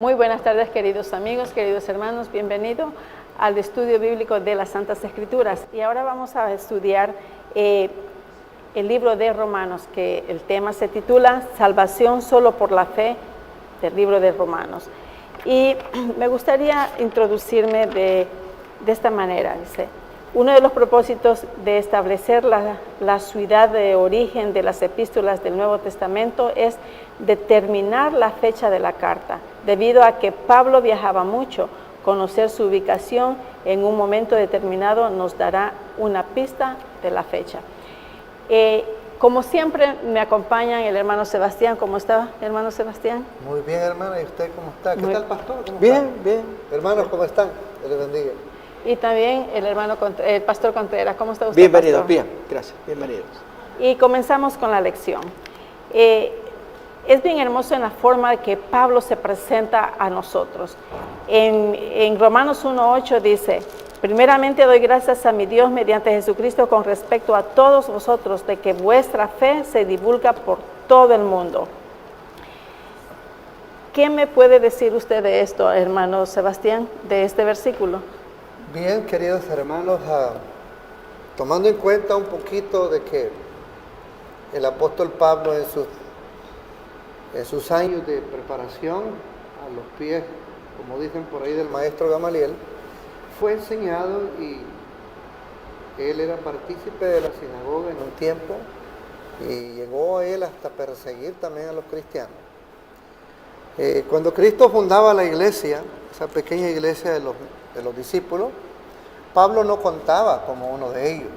Muy buenas tardes, queridos amigos, queridos hermanos, bienvenido al estudio bíblico de las Santas Escrituras. Y ahora vamos a estudiar el libro de Romanos, que el tema se titula Salvación solo por la fe, del libro de Romanos. Y me gustaría introducirme de esta manera. Dice, uno de los propósitos de establecer la ciudad de origen de las epístolas del Nuevo Testamento es determinar la fecha de la carta. Debido a que Pablo viajaba mucho, conocer su ubicación en un momento determinado nos dará una pista de la fecha. Como siempre me acompañan el hermano Sebastián. ¿Cómo está, hermano Sebastián? Muy bien, hermana. ¿Y usted cómo está? ¿Qué tal, pastor? ¿Cómo bien, está? Bien. Hermanos, ¿cómo están? Dios les bendiga. Y también el pastor Contreras. ¿Cómo está usted, Bienvenido, pastor? bien, gracias, bienvenidos. Y comenzamos con la lección. Es bien hermoso en la forma que Pablo se presenta a nosotros. En Romanos 1:8 dice, primeramente doy gracias a mi Dios mediante Jesucristo con respecto a todos vosotros, de que vuestra fe se divulga por todo el mundo. ¿Qué me puede decir usted de esto, hermano Sebastián, de este versículo? Bien, queridos hermanos, tomando en cuenta un poquito de que el apóstol Pablo en sus años de preparación a los pies, como dicen por ahí, del maestro Gamaliel, fue enseñado y él era partícipe de la sinagoga en un tiempo y llegó él hasta perseguir también a los cristianos. Cuando Cristo fundaba la iglesia, esa pequeña iglesia de los discípulos, Pablo no contaba como uno de ellos.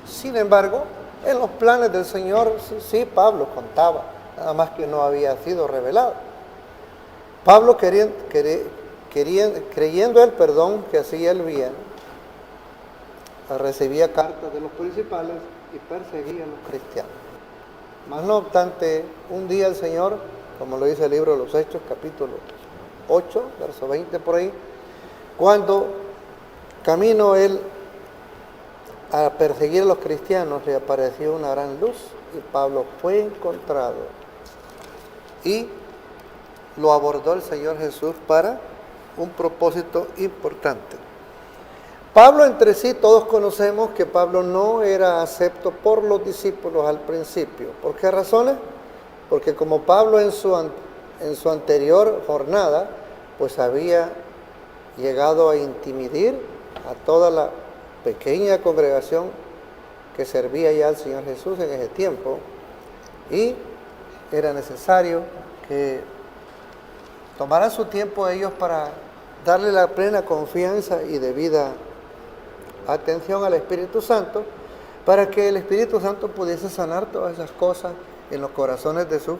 Sin embargo, en los planes del Señor, sí, Pablo contaba, nada más que no había sido revelado. Pablo creyendo él, que hacía el bien, recibía cartas de los principales y perseguía a los cristianos. Mas no obstante, un día el Señor, como lo dice el libro de los Hechos, capítulo 8, verso 20 por ahí, cuando camino él a perseguir a los cristianos, le apareció una gran luz y Pablo fue encontrado y lo abordó el Señor Jesús para un propósito importante. Pablo entre sí, todos conocemos que Pablo no era acepto por los discípulos al principio. ¿Por qué razones? Porque como Pablo en su anterior jornada, pues había llegado a intimidar a toda la pequeña congregación que servía ya al Señor Jesús en ese tiempo, y era necesario que tomaran su tiempo ellos para darle la plena confianza y debida atención al Espíritu Santo, para que el Espíritu Santo pudiese sanar todas esas cosas en los corazones de sus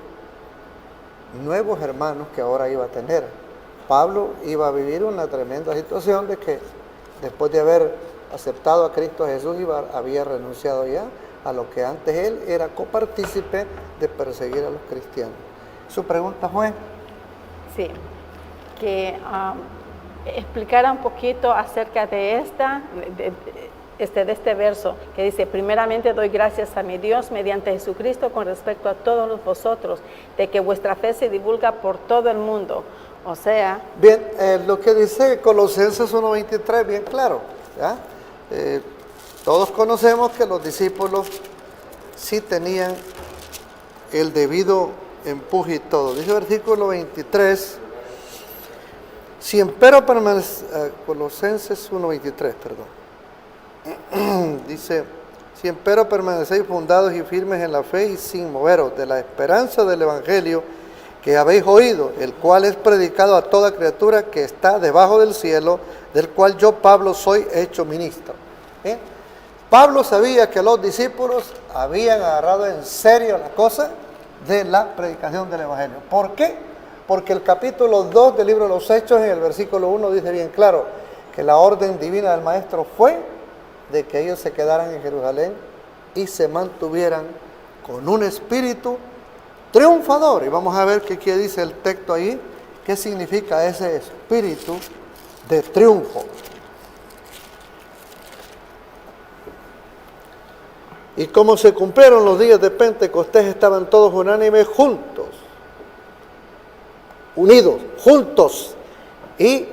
nuevos hermanos que ahora iba a tener. Pablo iba a vivir una tremenda situación de que después de haber aceptado a Cristo Jesús había renunciado ya a lo que antes él era copartícipe de perseguir a los cristianos. Su pregunta fue... Sí, que explicara un poquito acerca de este verso que dice, primeramente doy gracias a mi Dios mediante Jesucristo con respecto a todos vosotros, de que vuestra fe se divulga por todo el mundo. O sea... Bien, lo que dice Colosenses 1:23, bien claro, ¿ya? Todos conocemos que los discípulos sí tenían el debido empuje y todo. Dice el versículo 23, si empero Colosenses 1:23, perdón. Dice, si empero permanecéis fundados y firmes en la fe y sin moveros de la esperanza del Evangelio que habéis oído, el cual es predicado a toda criatura que está debajo del cielo, del cual yo, Pablo, soy hecho ministro. Pablo sabía que los discípulos habían agarrado en serio la cosa de la predicación del Evangelio. ¿Por qué? Porque el capítulo 2 del libro de los Hechos, en el versículo 1, dice bien claro que la orden divina del Maestro fue de que ellos se quedaran en Jerusalén y se mantuvieran con un espíritu triunfador. Y vamos a ver qué dice el texto ahí, qué significa ese espíritu de triunfo. Y como se cumplieron los días de Pentecostés, estaban todos unánimes juntos. unidos, juntos. Y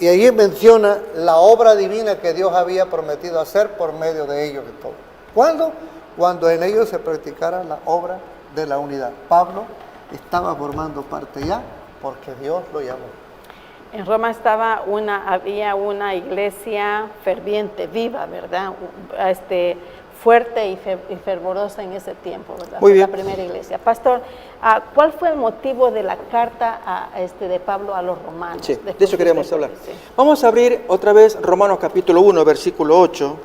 allí menciona la obra divina que Dios había prometido hacer por medio de ellos y todo. ¿Cuándo? Cuando en ellos se practicara la obra de la unidad. Pablo estaba formando parte ya porque Dios lo llamó. En Roma había una iglesia ferviente, viva, ¿verdad? Fuerte y fervorosa en ese tiempo, ¿verdad? Muy bien. La primera iglesia. Pastor, ¿cuál fue el motivo de la carta de Pablo a los romanos? Sí, de eso queremos hablar. Sí. Vamos a abrir otra vez Romanos capítulo 1, versículo 8.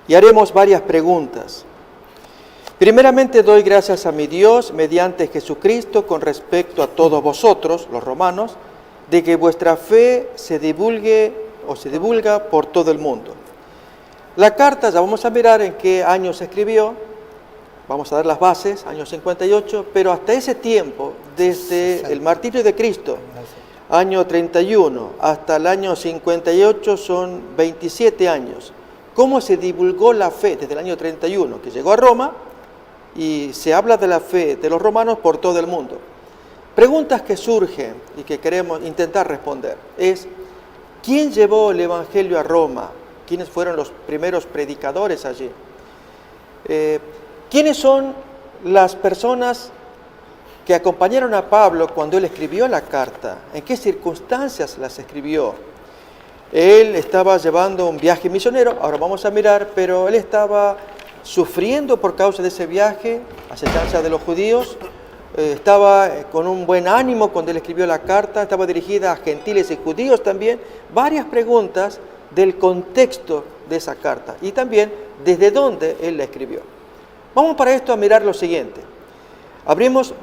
Y haremos varias preguntas. Primeramente doy gracias a mi Dios mediante Jesucristo con respecto a todos vosotros, los romanos, de que vuestra fe se divulga por todo el mundo. La carta, ya vamos a mirar en qué año se escribió, vamos a dar las bases, año 58, pero hasta ese tiempo, desde el martirio de Cristo, año 31, hasta el año 58 son 27 años. ¿Cómo se divulgó la fe desde el año 31, que llegó a Roma, y se habla de la fe de los romanos por todo el mundo? Preguntas que surgen y que queremos intentar responder es: ¿quién llevó el Evangelio a Roma? ¿Quiénes fueron los primeros predicadores allí? ¿Quiénes son las personas que acompañaron a Pablo cuando él escribió la carta? ¿En qué circunstancias las escribió? Él estaba llevando un viaje misionero, ahora vamos a mirar, pero él estaba sufriendo por causa de ese viaje, acechanza de los judíos. Estaba con un buen ánimo cuando él escribió la carta, estaba dirigida a gentiles y judíos también. Varias preguntas del contexto de esa carta y también desde dónde él la escribió. Vamos para esto a mirar lo siguiente. Abrimos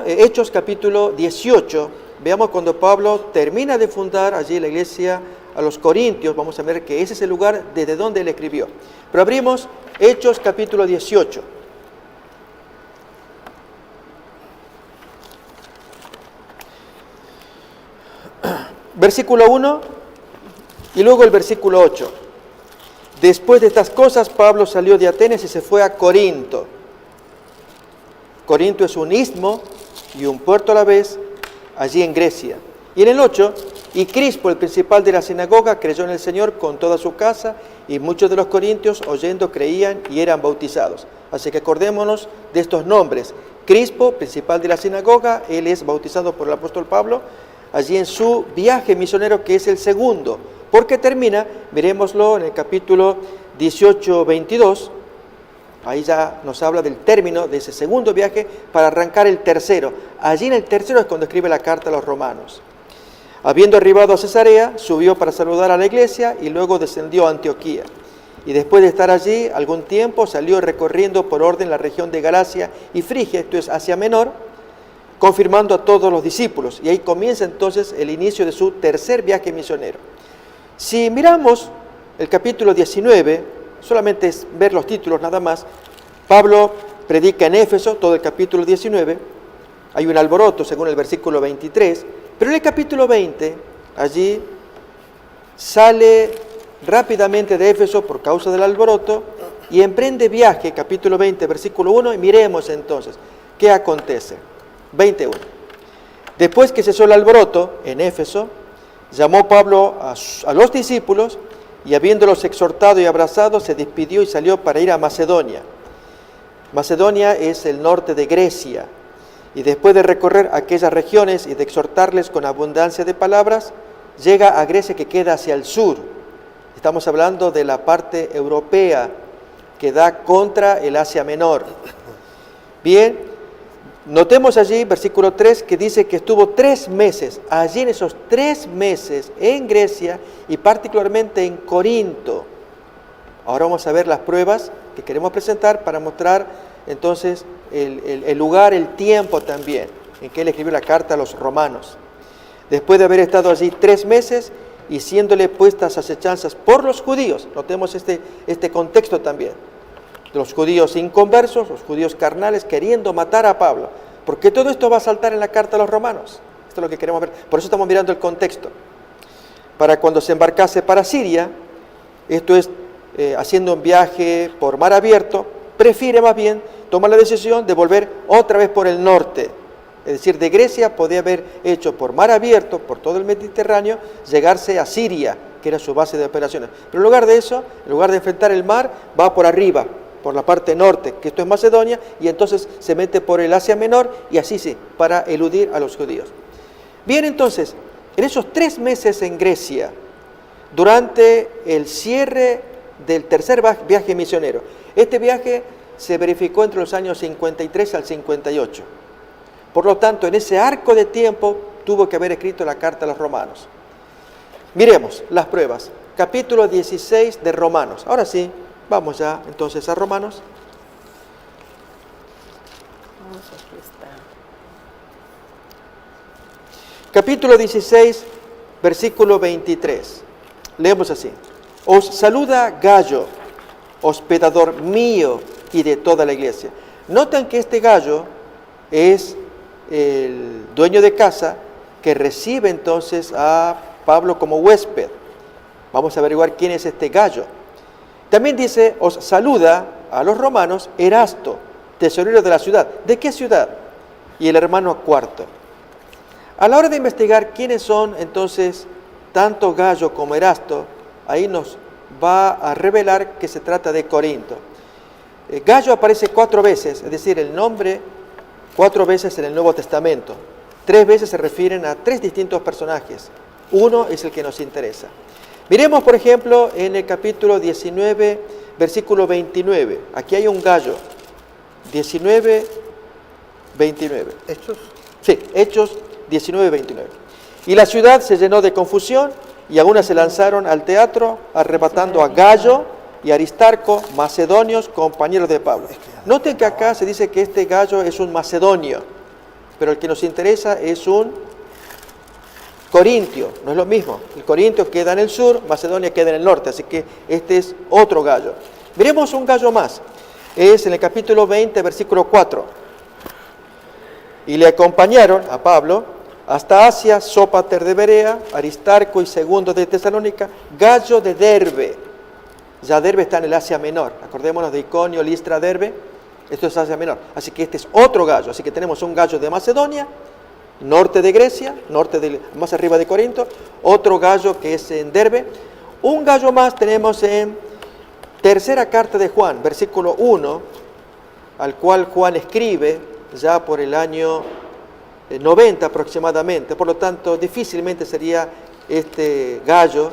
Hechos capítulo 18, veamos cuando Pablo termina de fundar allí la iglesia a los Corintios, vamos a ver que ese es el lugar desde donde él escribió. Pero abrimos Hechos capítulo 18. Versículo 1 y luego el versículo 8. Después de estas cosas, Pablo salió de Atenas y se fue a Corinto. Corinto es un istmo y un puerto a la vez, allí en Grecia. Y en el 8, y Crispo, el principal de la sinagoga, creyó en el Señor con toda su casa, y muchos de los corintios, oyendo, creían y eran bautizados. Así que acordémonos de estos nombres. Crispo, principal de la sinagoga, él es bautizado por el apóstol Pablo, allí en su viaje misionero, que es el segundo. Porque termina, miremoslo en el capítulo 18-22, ahí ya nos habla del término de ese segundo viaje para arrancar el tercero. Allí en el tercero es cuando escribe la carta a los romanos. Habiendo arribado a Cesarea, subió para saludar a la iglesia y luego descendió a Antioquía. Y después de estar allí algún tiempo, salió recorriendo por orden la región de Galacia y Frigia, esto es Asia Menor, confirmando a todos los discípulos. Y ahí comienza entonces el inicio de su tercer viaje misionero. Si miramos el capítulo 19, solamente es ver los títulos nada más, Pablo predica en Éfeso, todo el capítulo 19, hay un alboroto según el versículo 23, pero en el capítulo 20, allí sale rápidamente de Éfeso por causa del alboroto y emprende viaje, capítulo 20, versículo 1, y miremos entonces qué acontece. 21. Después que cesó el alboroto en Éfeso, llamó Pablo a los discípulos y habiéndolos exhortado y abrazado, se despidió y salió para ir a Macedonia. Macedonia es el norte de Grecia. Y después de recorrer aquellas regiones y de exhortarles con abundancia de palabras, llega a Grecia, que queda hacia el sur. Estamos hablando de la parte europea que da contra el Asia Menor. Bien, notemos allí, versículo 3, que dice que estuvo 3 meses, allí en esos 3 meses en Grecia y particularmente en Corinto. Ahora vamos a ver las pruebas que queremos presentar para mostrar entonces el lugar, el tiempo también en que él escribió la carta a los romanos. Después de haber estado allí 3 meses y siéndole puestas acechanzas por los judíos, notemos este contexto también, de los judíos inconversos, los judíos carnales queriendo matar a Pablo, porque todo esto va a saltar en la carta a los romanos. Esto es lo que queremos ver, por eso estamos mirando el contexto. Para cuando se embarcase para Siria, esto es haciendo un viaje por mar abierto, prefiere más bien tomar la decisión de volver otra vez por el norte. Es decir, de Grecia podía haber hecho por mar abierto, por todo el Mediterráneo, llegarse a Siria, que era su base de operaciones. Pero en lugar de eso, en lugar de enfrentar el mar, va por arriba, por la parte norte, que esto es Macedonia, y entonces se mete por el Asia Menor, y así sí, para eludir a los judíos. Bien, entonces, en esos 3 meses en Grecia, durante el cierre del tercer viaje misionero, este viaje se verificó entre los años 53 al 58. Por lo tanto, en ese arco de tiempo tuvo que haber escrito la carta a los romanos. Miremos las pruebas. Capítulo 16 de Romanos. Ahora sí, vamos ya entonces a Romanos. Aquí está. Capítulo 16, versículo 23. Leemos así. Os saluda Gayo, hospedador mío y de toda la iglesia. Notan que este Gayo es el dueño de casa que recibe entonces a Pablo como huésped. Vamos a averiguar quién es este Gayo. También dice, os saluda a los romanos Erasto, tesorero de la ciudad. ¿De qué ciudad? Y el hermano Cuarto. A la hora de investigar quiénes son entonces tanto Gayo como Erasto, ahí nos va a revelar que se trata de Corinto. Gayo aparece 4 veces, es decir, el nombre 4 veces en el Nuevo Testamento. 3 veces se refieren a 3 distintos personajes. Uno es el que nos interesa. Miremos, por ejemplo, en el capítulo 19, versículo 29. Aquí hay un Gayo. 19, 29. ¿Hechos? Sí, Hechos 19, 29. Y la ciudad se llenó de confusión y algunas se lanzaron al teatro arrebatando a Gayo y Aristarco, macedonios, compañeros de Pablo. Noten que acá se dice que este Gayo es un macedonio, pero el que nos interesa es un corintio, no es lo mismo. El corintio queda en el sur, Macedonia queda en el norte, así que este es otro Gayo. Veremos un Gayo más, es en el capítulo 20, versículo 4. Y le acompañaron a Pablo hasta Asia, Sópater de Berea, Aristarco y Segundo de Tesalónica, Gayo de Derbe. Ya Derbe está en el Asia Menor. Acordémonos de Iconio, Listra, Derbe. Esto es Asia Menor. Así que este es otro Gayo. Así que tenemos un Gayo de Macedonia, norte de Grecia, más arriba de Corinto. Otro Gayo que es en Derbe. Un Gayo más tenemos en tercera carta de Juan, versículo 1, al cual Juan escribe ya por el año 90 aproximadamente. Por lo tanto, difícilmente sería este Gayo,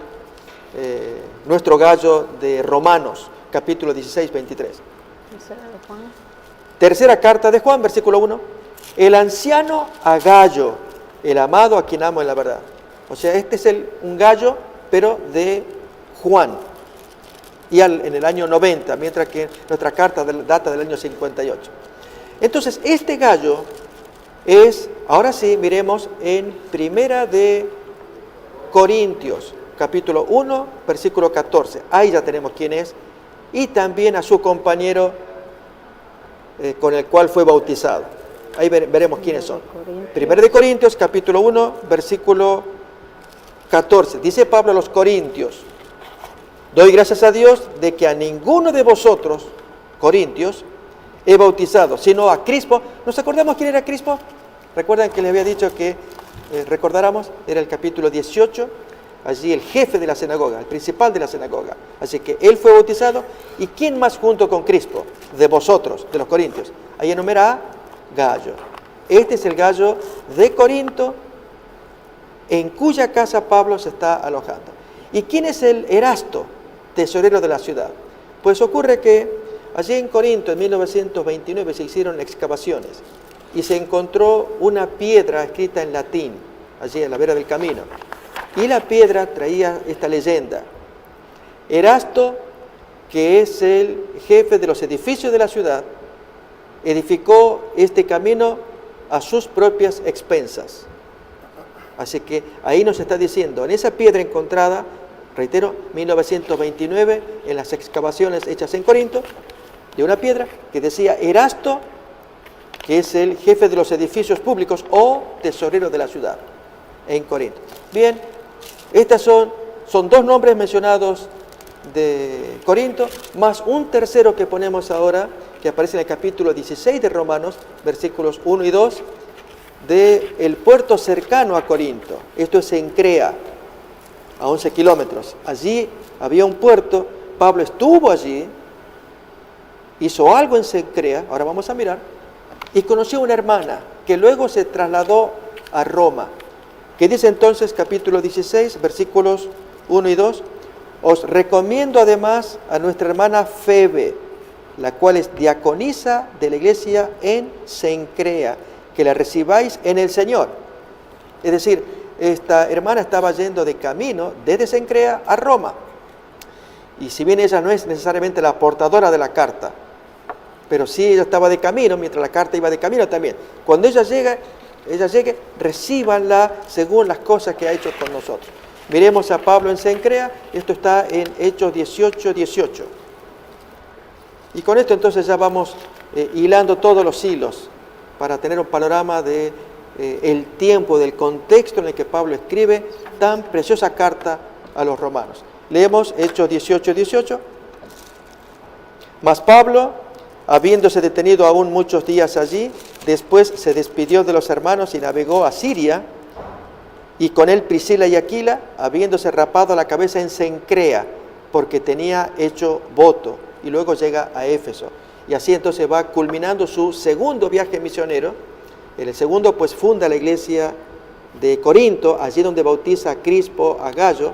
nuestro Gayo de Romanos, capítulo 16, 23. Tercera carta de Juan, versículo 1. El anciano a Gayo, el amado a quien amo en la verdad. O sea, este es un Gayo, pero de Juan. Y en el año 90, mientras que nuestra carta data del año 58. Entonces, este Gayo es, ahora sí, miremos en Primera de Corintios, capítulo 1, versículo 14. Ahí ya tenemos quién es. Y también a su compañero con el cual fue bautizado. Ahí veremos quiénes son. Primera de Corintios, capítulo 1, versículo 14. Dice Pablo a los Corintios, doy gracias a Dios de que a ninguno de vosotros, Corintios, he bautizado, sino a Crispo. ¿Nos acordamos quién era Crispo? ¿Recuerdan que les había dicho que recordáramos? Era el capítulo 18, allí el jefe de la sinagoga, el principal de la sinagoga. Así que él fue bautizado. ¿Y quién más junto con Crispo? De vosotros, de los corintios. Ahí enumera a Gayo. Este es el Gayo de Corinto, en cuya casa Pablo se está alojando. ¿Y quién es el Erasto, tesorero de la ciudad? Pues ocurre que allí en Corinto, en 1929, se hicieron excavaciones y se encontró una piedra escrita en latín, allí en la vera del camino. Y la piedra traía esta leyenda. Erasto, que es el jefe de los edificios de la ciudad, edificó este camino a sus propias expensas. Así que ahí nos está diciendo, en esa piedra encontrada, reitero, 1929, en las excavaciones hechas en Corinto, de una piedra que decía Erasto, que es el jefe de los edificios públicos o tesorero de la ciudad, en Corinto. Bien, estas son 2 nombres mencionados de Corinto, más un tercero que ponemos ahora, que aparece en el capítulo 16 de Romanos, versículos 1 y 2, del puerto cercano a Corinto. Esto es Cencrea, a 11 kilómetros. Allí había un puerto, Pablo estuvo allí, hizo algo en Cencrea, ahora vamos a mirar, y conoció a una hermana que luego se trasladó a Roma, que dice entonces, capítulo 16, versículos 1 y 2, os recomiendo además a nuestra hermana Febe, la cual es diaconisa de la iglesia en Cencrea, que la recibáis en el Señor. Es decir, esta hermana estaba yendo de camino desde Cencrea a Roma. Y si bien ella no es necesariamente la portadora de la carta, pero sí ella estaba de camino, mientras la carta iba de camino también. Cuando ella llegue, recíbanla según las cosas que ha hecho con nosotros. Miremos a Pablo en Cencrea, esto está en Hechos 18, 18. Y con esto entonces ya vamos hilando todos los hilos para tener un panorama de el tiempo, del contexto en el que Pablo escribe tan preciosa carta a los romanos. Leemos Hechos 18, 18. Mas Pablo, habiéndose detenido aún muchos días allí, después se despidió de los hermanos y navegó a Siria, y con él Priscila y Aquila, habiéndose rapado la cabeza en Cencrea, porque tenía hecho voto, y luego llega a Éfeso. Y así entonces va culminando su segundo viaje misionero. En el segundo pues funda la iglesia de Corinto, allí donde bautiza a Crispo, a Gallo,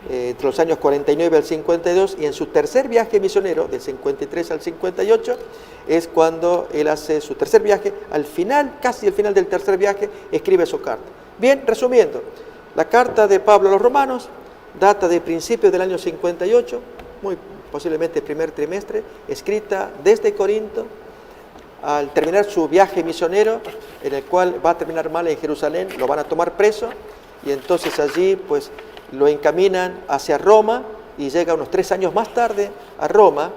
entre los años 49 al 52, y en su tercer viaje misionero, del 53 al 58, es cuando él hace su tercer viaje. Al final, casi al final del tercer viaje, escribe su carta. Bien, resumiendo, la carta de Pablo a los romanos data de principios del año 58, muy posiblemente primer trimestre, escrita desde Corinto, al terminar su viaje misionero, en el cual va a terminar mal en Jerusalén, lo van a tomar preso, y entonces allí pues lo encaminan hacia Roma, y llega unos 3 años más tarde a Roma,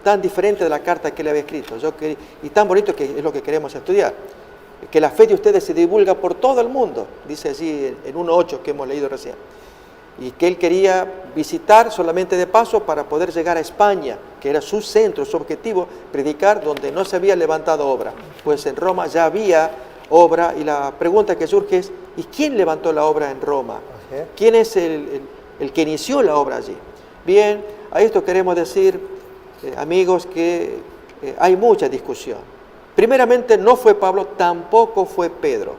tan diferente de la carta que él había escrito, y tan bonito que es lo que queremos estudiar. Que la fe de ustedes se divulga por todo el mundo, dice allí en 1.8 que hemos leído recién. Y que él quería visitar solamente de paso para poder llegar a España, que era su centro, su objetivo, predicar donde no se había levantado obra. Pues en Roma ya había obra, y la pregunta que surge es, ¿y quién levantó la obra en Roma? ¿Quién es el que inició la obra allí? Bien, a esto queremos decir, amigos, que hay mucha discusión. Primeramente, no fue Pablo, tampoco fue Pedro,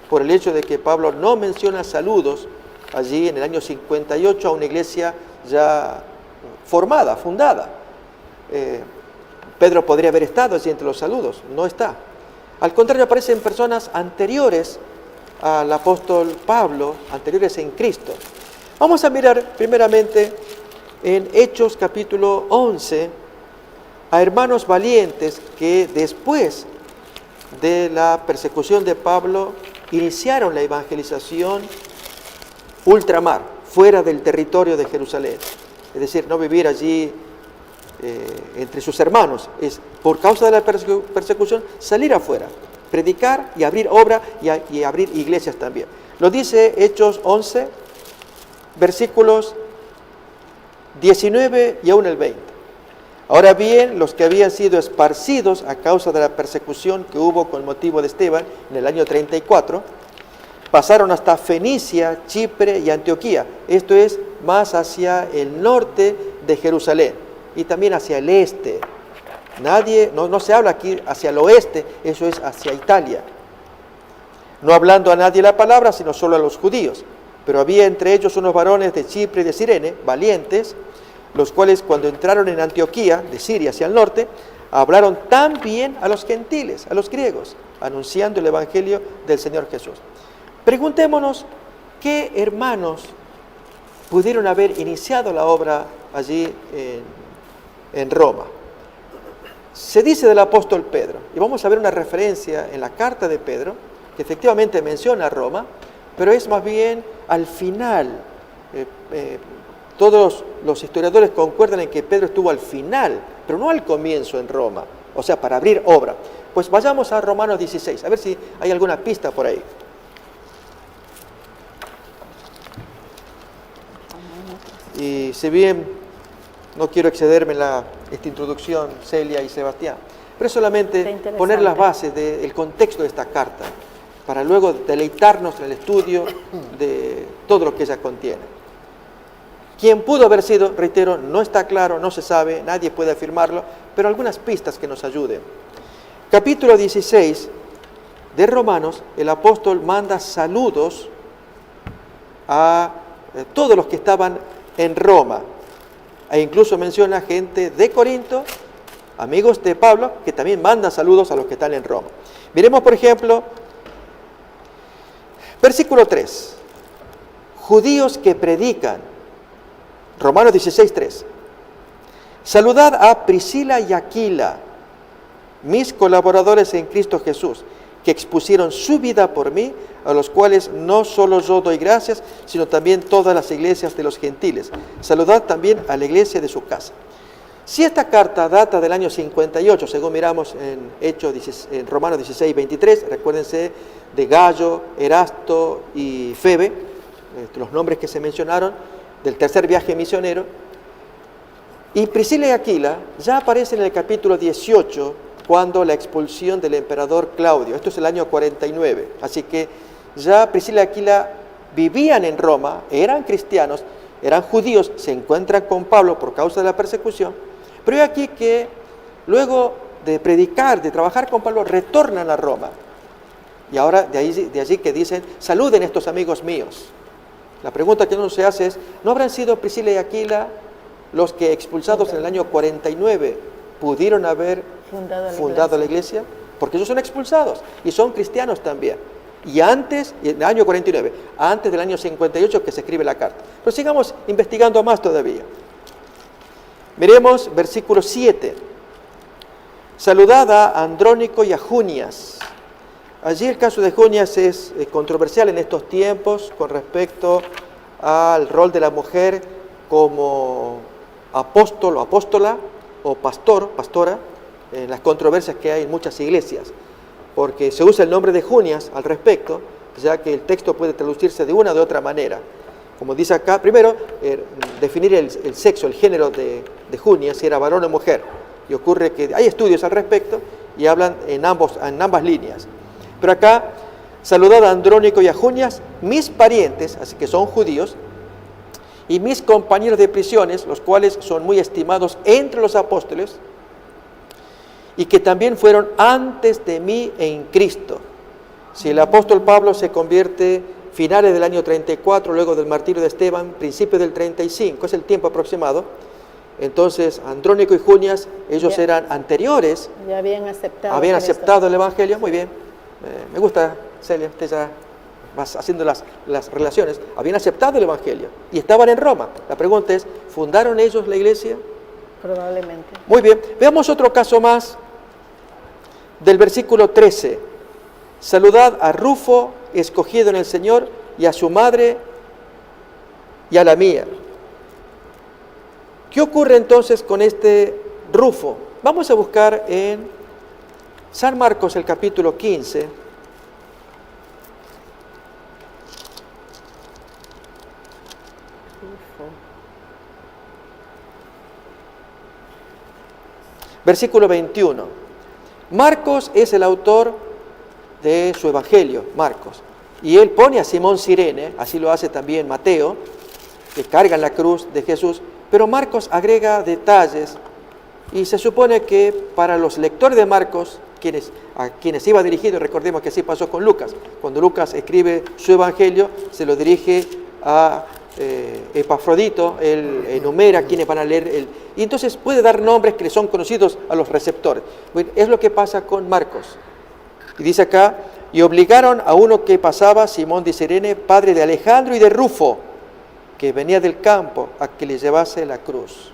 por el hecho de que Pablo no menciona saludos allí en el año 58 a una iglesia ya formada, fundada. Pedro podría haber estado allí entre los saludos, no está. Al contrario, aparecen personas anteriores al apóstol Pablo, anteriores en Cristo. Vamos a mirar primeramente en Hechos capítulo 11, a hermanos valientes que después de la persecución de Pablo iniciaron la evangelización ultramar, fuera del territorio de Jerusalén. Es decir, no vivir allí entre sus hermanos, es por causa de la persecución salir afuera, predicar y abrir obra y abrir iglesias también. Lo dice Hechos 11, versículos 19 y aún el 20. Ahora bien, los que habían sido esparcidos a causa de la persecución que hubo con motivo de Esteban en el año 34, pasaron hasta Fenicia, Chipre y Antioquía. Esto es más hacia el norte de Jerusalén y también hacia el este. No se habla aquí hacia el oeste, eso es hacia Italia. No hablando a nadie la palabra, sino solo a los judíos. Pero había entre ellos unos varones de Chipre y de Cirene, valientes, los cuales cuando entraron en Antioquía, de Siria hacia el norte, hablaron también a los gentiles, a los griegos, anunciando el evangelio del Señor Jesús. Preguntémonos, ¿qué hermanos pudieron haber iniciado la obra allí en Roma? Se dice del apóstol Pedro, y vamos a ver una referencia en la carta de Pedro, que efectivamente menciona a Roma, pero es más bien al final. Todos los historiadores concuerdan en que Pedro estuvo al final, pero no al comienzo en Roma, o sea, para abrir obra. Pues vayamos a Romanos 16, a ver si hay alguna pista por ahí. Y si bien No quiero excederme en esta introducción, Celia y Sebastián, pero es solamente poner las bases del contexto de esta carta, para luego deleitarnos en el estudio de todo lo que ella contiene. ¿Quién pudo haber sido? Reitero, no está claro, no se sabe, nadie puede afirmarlo, pero algunas pistas que nos ayuden. Capítulo 16 de Romanos, el apóstol manda saludos a todos los que estaban en Roma, e incluso menciona gente de Corinto, amigos de Pablo, que también manda saludos a los que están en Roma. Miremos, por ejemplo, versículo 3. Judíos que predican. Romanos 16:3. Saludad a Priscila y Aquila, mis colaboradores en Cristo Jesús, que expusieron su vida por mí, a los cuales no solo yo doy gracias, sino también todas las iglesias de los gentiles. Saludad también a la iglesia de su casa. Si esta carta data del año 58, según miramos en Romanos 16:23, recuérdense de Gallo, Erasto y Febe, los nombres que se mencionaron, del tercer viaje misionero, y Priscila y Aquila ya aparecen en el capítulo 18, cuando la expulsión del emperador Claudio. Esto es el año 49, así que ya Priscila y Aquila vivían en Roma, eran cristianos, eran judíos, se encuentran con Pablo por causa de la persecución, pero hay aquí que luego de predicar, de trabajar con Pablo, retornan a Roma, y ahora de allí que dicen, saluden estos amigos míos. La pregunta que uno se hace es, ¿no habrán sido Priscila y Aquila los que, expulsados en el año 49, pudieron haber fundado la iglesia? Porque ellos son expulsados y son cristianos también. Y antes, en el año 49, antes del año 58 que se escribe la carta. Pero sigamos investigando más todavía. Miremos versículo 7. Saludad a Andrónico y a Junias. Allí el caso de Junias es controversial en estos tiempos con respecto al rol de la mujer como apóstol o apóstola o pastora, en las controversias que hay en muchas iglesias, porque se usa el nombre de Junias al respecto, ya que el texto puede traducirse de una o de otra manera. Como dice acá, primero, definir el sexo, el género de Junias, si era varón o mujer, y ocurre que hay estudios al respecto y hablan en ambas líneas. Pero acá, saludad a Andrónico y a Junias, mis parientes, así que son judíos, y mis compañeros de prisiones, los cuales son muy estimados entre los apóstoles, y que también fueron antes de mí en Cristo. Si el apóstol Pablo se convierte finales del año 34, luego del martirio de Esteban, principio del 35, es el tiempo aproximado, entonces Andrónico y Junias, ellos eran anteriores, ya habían aceptado el Evangelio, muy bien. Me gusta, Celia, usted ya va haciendo las relaciones. Habían aceptado el Evangelio y estaban en Roma. La pregunta es, ¿fundaron ellos la iglesia? Probablemente. Muy bien, veamos otro caso más del versículo 13. Saludad a Rufo, escogido en el Señor, y a su madre y a la mía. ¿Qué ocurre entonces con este Rufo? Vamos a buscar en San Marcos, el capítulo 15, versículo 21. Marcos es el autor de su evangelio, Marcos, y él pone a Simón Cirene, así lo hace también Mateo, que carga en la cruz de Jesús, pero Marcos agrega detalles, y se supone que para los lectores de Marcos, a quienes iba dirigido, recordemos que así pasó con Lucas, cuando Lucas escribe su evangelio, se lo dirige a Epafrodito, él enumera quienes van a leer, y entonces puede dar nombres que le son conocidos a los receptores. Bueno, es lo que pasa con Marcos. Y dice acá, y obligaron a uno que pasaba, Simón de Cirene, padre de Alejandro y de Rufo, que venía del campo, a que le llevase la cruz.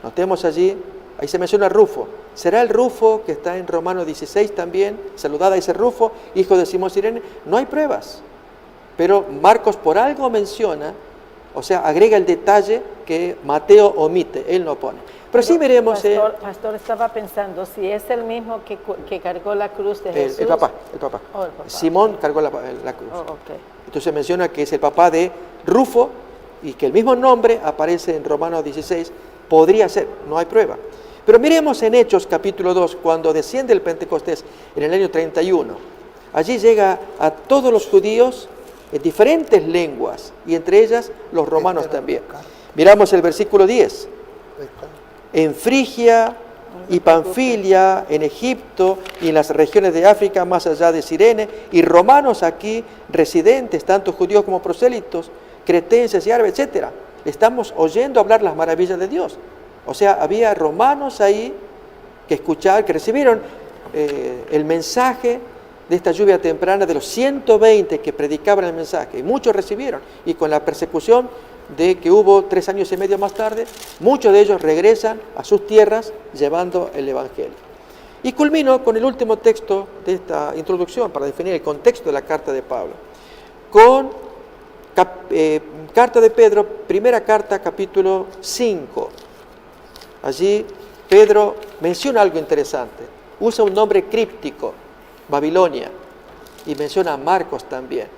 Notemos allí, ahí se menciona Rufo. ¿Será el Rufo que está en Romanos 16 también? Saludad a ese Rufo, hijo de Simón Cirene. No hay pruebas. Pero Marcos por algo menciona, o sea, agrega el detalle que Mateo omite, él no pone. Pero sí veremos... Pastor, estaba pensando, si es el mismo que cargó la cruz de Jesús... El papá. Oh, el papá. Simón cargó la cruz. Oh, okay. Entonces menciona que es el papá de Rufo y que el mismo nombre aparece en Romanos 16, Podría ser, no hay prueba. Pero miremos en Hechos capítulo 2, cuando desciende el Pentecostés en el año 31. Allí llega a todos los judíos en diferentes lenguas, y entre ellas los romanos también. Miramos el versículo 10. En Frigia y Panfilia, en Egipto y en las regiones de África más allá de Cirene, y romanos aquí residentes, tanto judíos como prosélitos, cretenses y árabes, etc. Estamos oyendo hablar las maravillas de Dios. O sea, había romanos ahí que escucharon, que recibieron el mensaje de esta lluvia temprana de los 120 que predicaban el mensaje, y muchos recibieron, y con la persecución de que hubo 3 años y medio más tarde, muchos de ellos regresan a sus tierras llevando el Evangelio. Y culmino con el último texto de esta introducción para definir el contexto de la carta de Pablo, con carta de Pedro, primera carta, capítulo 5. Allí Pedro menciona algo interesante, usa un nombre críptico, Babilonia, y menciona a Marcos también.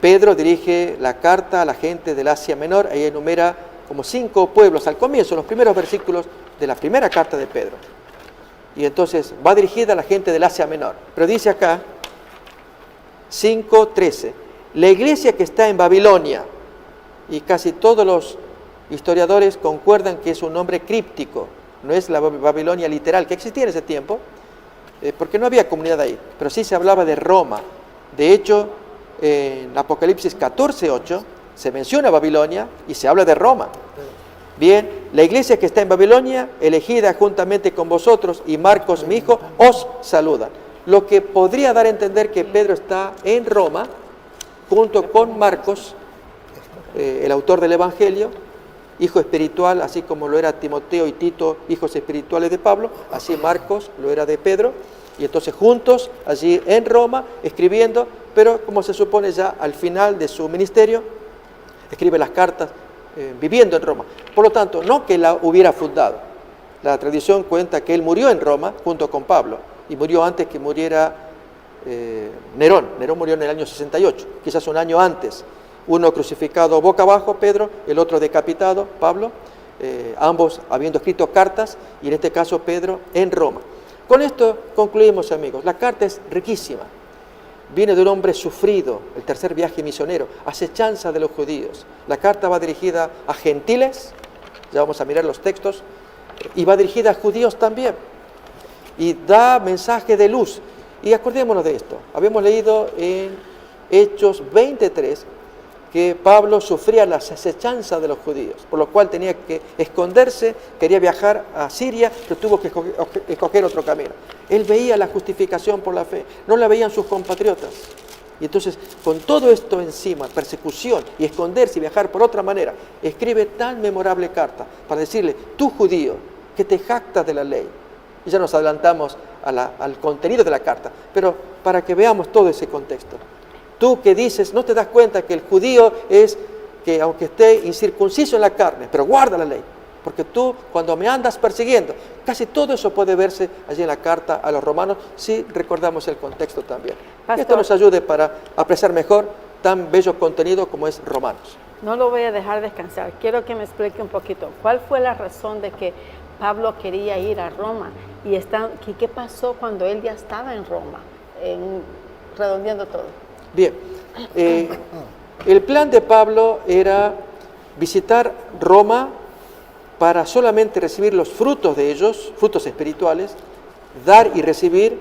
Pedro dirige la carta a la gente del Asia Menor, ahí enumera como 5 pueblos al comienzo, en los primeros versículos de la primera carta de Pedro. Y entonces va dirigida a la gente del Asia Menor. Pero dice acá, 5:13, la iglesia que está en Babilonia, y casi todos los historiadores concuerdan que es un nombre críptico, no es la Babilonia literal que existía en ese tiempo, porque no había comunidad ahí, pero sí se hablaba de Roma. De hecho, en Apocalipsis 14:8 se menciona Babilonia y se habla de Roma. Bien, la iglesia que está en Babilonia, elegida juntamente con vosotros, y Marcos, mi hijo, os saludan. Lo que podría dar a entender que Pedro está en Roma, junto con Marcos, el autor del Evangelio, hijo espiritual, así como lo era Timoteo y Tito, hijos espirituales de Pablo, así Marcos lo era de Pedro, y entonces juntos allí en Roma escribiendo, pero como se supone ya al final de su ministerio, escribe las cartas viviendo en Roma. Por lo tanto, no que la hubiera fundado. La tradición cuenta que él murió en Roma junto con Pablo, y murió antes que muriera Nerón. Nerón murió en el año 68, quizás un año antes. Uno crucificado boca abajo, Pedro, el otro decapitado, Pablo, ambos habiendo escrito cartas, y en este caso Pedro en Roma. Con esto concluimos, amigos. La carta es riquísima. Viene de un hombre sufrido, el tercer viaje misionero, acechanza de los judíos. La carta va dirigida a gentiles, ya vamos a mirar los textos, y va dirigida a judíos también. Y da mensaje de luz. Y acordémonos de esto. Habíamos leído en Hechos 23 que Pablo sufría la acechanza de los judíos, por lo cual tenía que esconderse, quería viajar a Siria, pero tuvo que escoger otro camino. Él veía la justificación por la fe, no la veían sus compatriotas. Y entonces, con todo esto encima, persecución y esconderse y viajar por otra manera, escribe tan memorable carta para decirle, tú judío, que te jactas de la ley. Y ya nos adelantamos al contenido de la carta, pero para que veamos todo ese contexto. Tú que dices, no te das cuenta que el judío es que aunque esté incircunciso en la carne, pero guarda la ley. Porque tú, cuando me andas persiguiendo, casi todo eso puede verse allí en la carta a los romanos, si recordamos el contexto también. Pastor, esto nos ayude para apreciar mejor tan bello contenido como es Romanos. No lo voy a dejar descansar. Quiero que me explique un poquito. ¿Cuál fue la razón de que Pablo quería ir a Roma? ¿Y qué pasó cuando él ya estaba en Roma? Redondeando todo. Bien, el plan de Pablo era visitar Roma para solamente recibir los frutos de ellos, frutos espirituales, dar y recibir,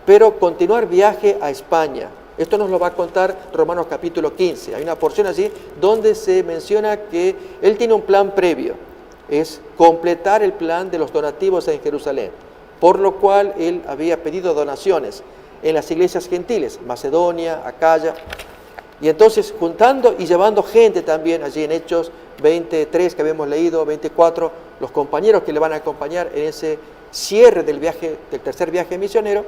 pero continuar viaje a España. Esto nos lo va a contar Romanos capítulo 15. Hay una porción allí donde se menciona que él tiene un plan previo, es completar el plan de los donativos en Jerusalén, por lo cual él había pedido donaciones en las iglesias gentiles, Macedonia, Acaya, y entonces juntando y llevando gente también allí en Hechos 23 que habíamos leído, 24, los compañeros que le van a acompañar en ese cierre del viaje, del tercer viaje misionero,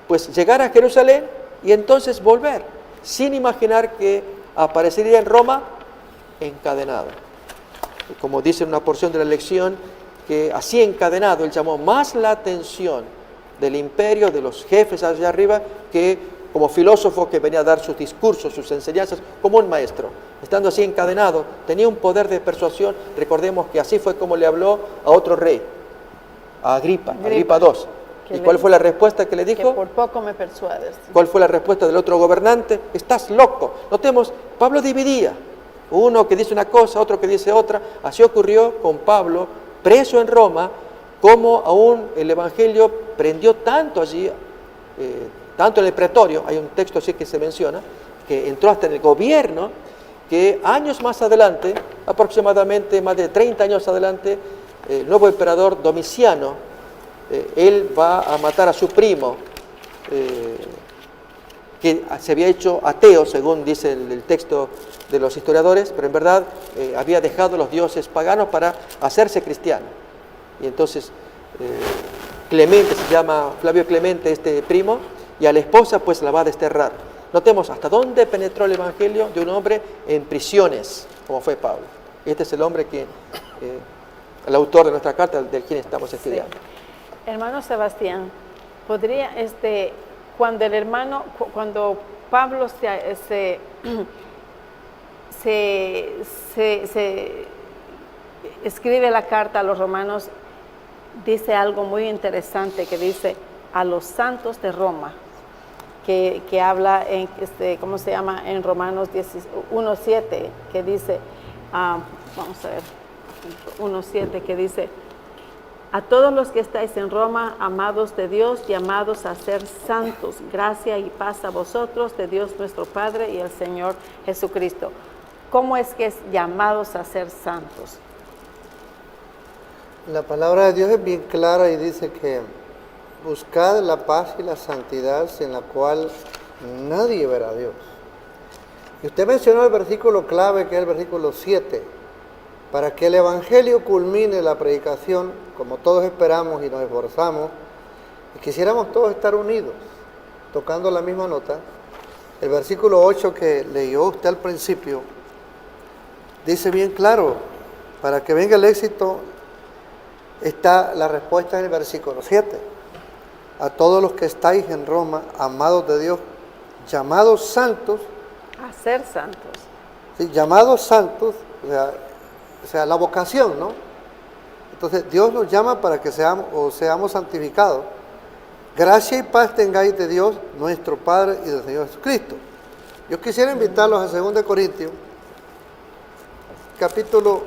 pues llegar a Jerusalén y entonces volver, sin imaginar que aparecería en Roma encadenado. Como dice en una porción de la lección, que así encadenado él llamó más la atención del imperio, de los jefes allá arriba, que como filósofo que venía a dar sus discursos, sus enseñanzas, como un maestro. Estando así encadenado, tenía un poder de persuasión. Recordemos que así fue como le habló a otro rey, a Agripa II. ¿Y cuál fue la respuesta que le dijo? Que por poco me persuades. ¿Cuál fue la respuesta del otro gobernante? Estás loco. Notemos, Pablo dividía. Uno que dice una cosa, otro que dice otra. Así ocurrió con Pablo, preso en Roma, como aún el Evangelio prendió tanto allí, tanto en el pretorio, hay un texto así que se menciona, que entró hasta en el gobierno, que años más adelante, aproximadamente más de 30 años adelante, el nuevo emperador Domiciano, él va a matar a su primo, que se había hecho ateo, según dice el texto de los historiadores, pero en verdad había dejado los dioses paganos para hacerse cristiano. Y entonces Clemente, se llama Flavio Clemente, este primo, y a la esposa pues la va a desterrar. Notemos hasta dónde penetró el Evangelio de un hombre en prisiones, como fue Pablo. Este es el hombre que, el autor de nuestra carta, del quien estamos estudiando. Sí. Hermano Sebastián, podría, cuando Pablo se escribe la carta a los romanos, dice algo muy interesante que dice a los santos de Roma, que habla en, ¿cómo se llama? En Romanos 1:7, que dice, vamos a ver, 1:7, que dice, a todos los que estáis en Roma, amados de Dios, llamados a ser santos, gracia y paz a vosotros, de Dios nuestro Padre y el Señor Jesucristo. ¿Cómo es que es llamados a ser santos? La palabra de Dios es bien clara y dice que buscad la paz y la santidad sin la cual nadie verá a Dios. Y usted mencionó el versículo clave, que es el versículo 7. Para que el Evangelio culmine la predicación, como todos esperamos y nos esforzamos, y quisiéramos todos estar unidos, tocando la misma nota, el versículo 8 que leyó usted al principio, dice bien claro, para que venga el éxito, está la respuesta en el versículo 7. A todos los que estáis en Roma, amados de Dios, llamados santos. A ser santos. Sí, llamados santos, o sea, la vocación, ¿no? Entonces, Dios nos llama para que seamos santificados. Gracia y paz tengáis de Dios, nuestro Padre, y del Señor Jesucristo. Yo quisiera invitarlos a 2 Corintios, capítulo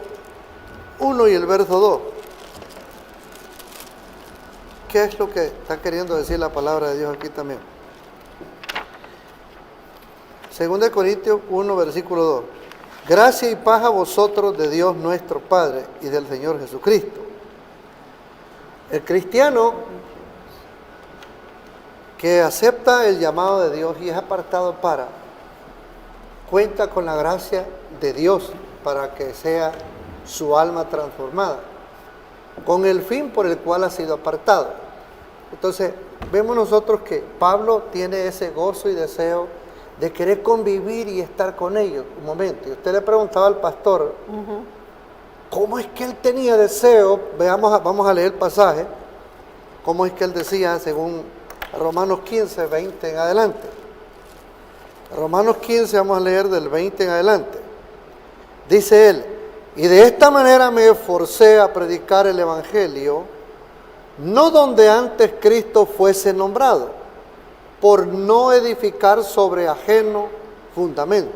1 y el verso 2. ¿Qué es lo que está queriendo decir la palabra de Dios aquí también? 2 Corintios 1, versículo 2. Gracia y paz a vosotros de Dios nuestro Padre y del Señor Jesucristo. El cristiano que acepta el llamado de Dios y es apartado cuenta con la gracia de Dios para que sea su alma transformada, con el fin por el cual ha sido apartado. Entonces, vemos nosotros que Pablo tiene ese gozo y deseo de querer convivir y estar con ellos un momento. Y usted le preguntaba al pastor, ¿cómo es que él tenía deseo? Vamos a leer el pasaje, cómo es que él decía según Romanos 15, 20 en adelante. Romanos 15, vamos a leer del 20 en adelante. Dice él, y de esta manera me esforcé a predicar el Evangelio, no donde antes Cristo fuese nombrado, por no edificar sobre ajeno fundamento,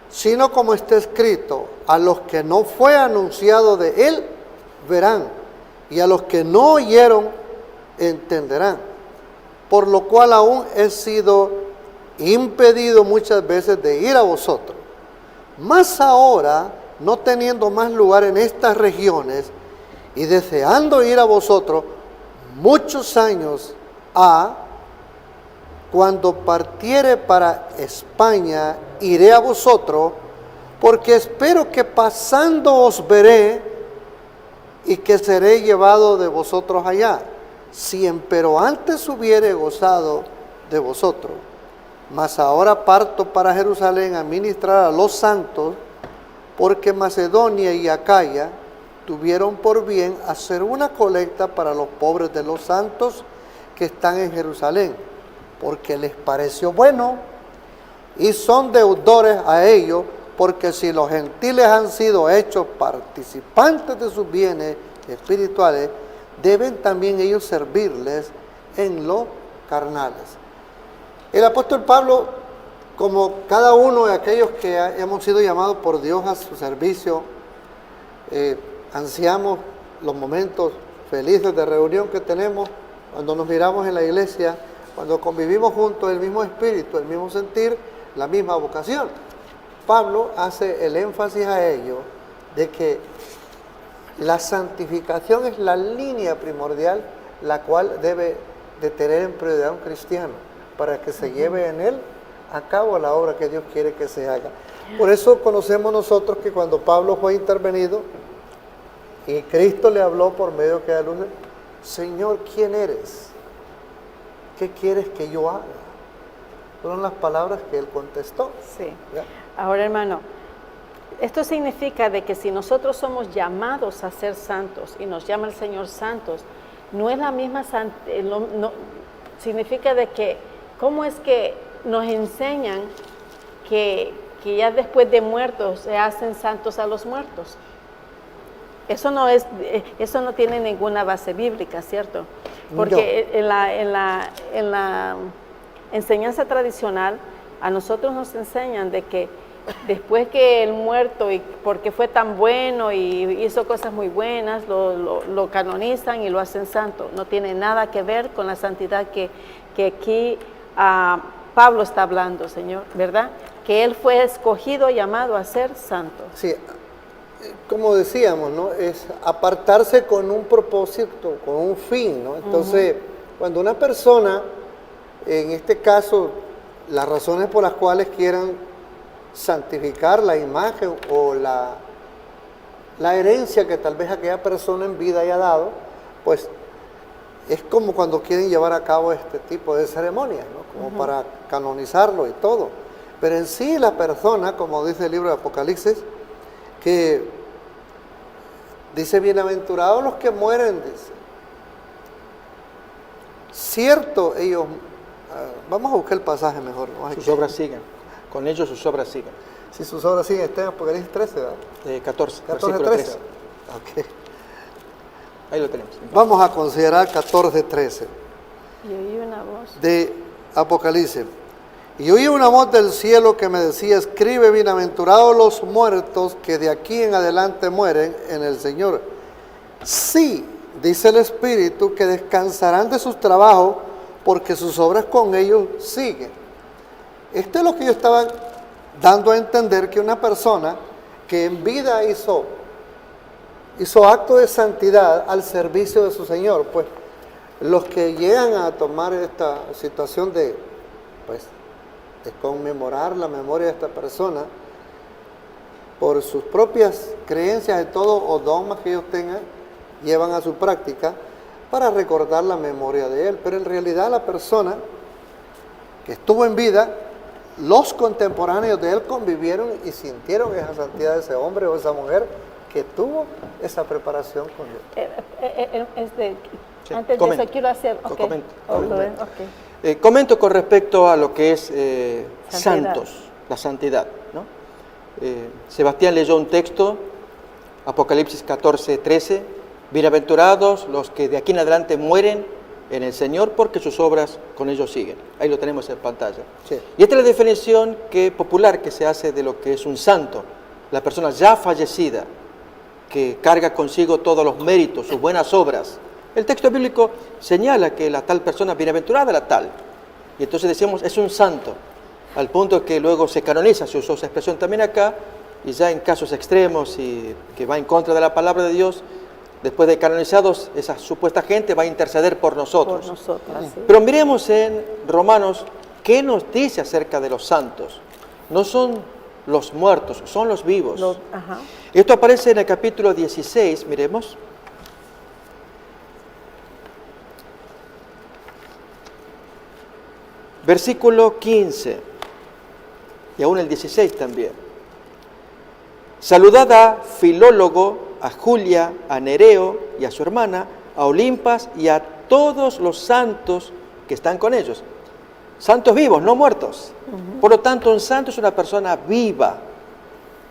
sino como está escrito, a los que no fue anunciado de él, verán, y a los que no oyeron, entenderán. Por lo cual aún he sido impedido muchas veces de ir a vosotros. Mas ahora, no teniendo más lugar en estas regiones, y deseando ir a vosotros, muchos años cuando partiere para España, iré a vosotros, porque espero que pasando os veré y que seré llevado de vosotros allá, si empero antes hubiere gozado de vosotros. Mas ahora parto para Jerusalén a ministrar a los santos, porque Macedonia y Acaya tuvieron por bien hacer una colecta para los pobres de los santos que están en Jerusalén. porque les pareció bueno, y son deudores a ellos, porque si los gentiles han sido hechos participantes de sus bienes espirituales, deben también ellos servirles en los carnales. El apóstol Pablo, como cada uno de aquellos que hemos sido llamados por Dios a su servicio, ansiamos los momentos felices de reunión que tenemos cuando nos miramos en la iglesia, cuando convivimos juntos, el mismo espíritu, el mismo sentir, la misma vocación. Pablo hace el énfasis a ello de que la santificación es la línea primordial la cual debe de tener en prioridad un cristiano para que se lleve en él a cabo la obra que Dios quiere que se haga. Por eso conocemos nosotros que cuando Pablo fue intervenido y Cristo le habló por medio de aquella luz, Señor, ¿quién eres? ¿Qué quieres que yo haga? Fueron las palabras que él contestó. Sí. ¿Ya? Ahora, hermano, esto significa de que si nosotros somos llamados a ser santos y nos llama el Señor santos, no es la misma significa de que, ¿cómo es que nos enseñan que ya después de muertos se hacen santos a los muertos? Eso no tiene ninguna base bíblica, ¿cierto? Porque no. en la enseñanza tradicional a nosotros nos enseñan de que después que el muerto, y porque fue tan bueno y hizo cosas muy buenas, lo canonizan y lo hacen santo. No tiene nada que ver con la santidad que aquí Pablo está hablando, Señor, ¿verdad? Que él fue escogido, llamado a ser santo. Sí, como decíamos, ¿no? Es apartarse con un propósito, con un fin, ¿no? Entonces, cuando una persona, en este caso, las razones por las cuales quieran santificar la imagen o la herencia que tal vez aquella persona en vida haya dado, pues es como cuando quieren llevar a cabo este tipo de ceremonias, ¿no? Como para canonizarlo y todo. Pero en sí la persona, como dice el libro de Apocalipsis, que dice, bienaventurados los que mueren, dice. Cierto, ellos, vamos a buscar el pasaje mejor, ¿no? Sus obras sigan, con ellos sus obras sigan. Si sus obras siguen, está en Apocalipsis 13, ¿verdad? 14, 14, versículo 13. 13. Ok. Ahí lo tenemos. Vamos a considerar 14, 13. Y oí una voz. De Apocalipsis. Y oí una voz del cielo que me decía, escribe, bienaventurados los muertos que de aquí en adelante mueren en el Señor. Sí, dice el Espíritu, que descansarán de sus trabajos porque sus obras con ellos siguen. Esto es lo que yo estaba dando a entender, que una persona que en vida hizo acto de santidad al servicio de su Señor, pues los que llegan a tomar esta situación de conmemorar la memoria de esta persona por sus propias creencias de todo o dogmas que ellos tengan, llevan a su práctica para recordar la memoria de él. Pero en realidad la persona que estuvo en vida, los contemporáneos de él convivieron y sintieron esa santidad de ese hombre o esa mujer que tuvo esa preparación con Dios. Sí, antes comento. de eso quiero hacer... Comento con respecto a lo que es Santidad. santos, la santidad, ¿no? Sebastián leyó un texto, Apocalipsis 14, 13, bienaventurados los que de aquí en adelante mueren en el Señor porque sus obras con ellos siguen. Ahí lo tenemos en pantalla. Sí. Y esta es la definición popular que se hace de lo que es un santo, la persona ya fallecida, que carga consigo todos los méritos, sus buenas obras. El texto bíblico señala que la tal persona, bienaventurada la tal, y entonces decimos, es un santo, al punto que luego se canoniza, se usó esa expresión también acá, y ya en casos extremos y que va en contra de la palabra de Dios, después de canonizados, esa supuesta gente va a interceder por nosotros. Por nosotros, sí. Pero miremos en Romanos, ¿qué nos dice acerca de los santos? No son los muertos, son los vivos. Esto aparece en el capítulo 16, miremos. Versículo 15, y aún el 16 también. Saludad a Filólogo, a Julia, a Nereo y a su hermana, a Olimpas y a todos los santos que están con ellos. santos vivos, no muertos. Por lo tanto, un santo es una persona viva.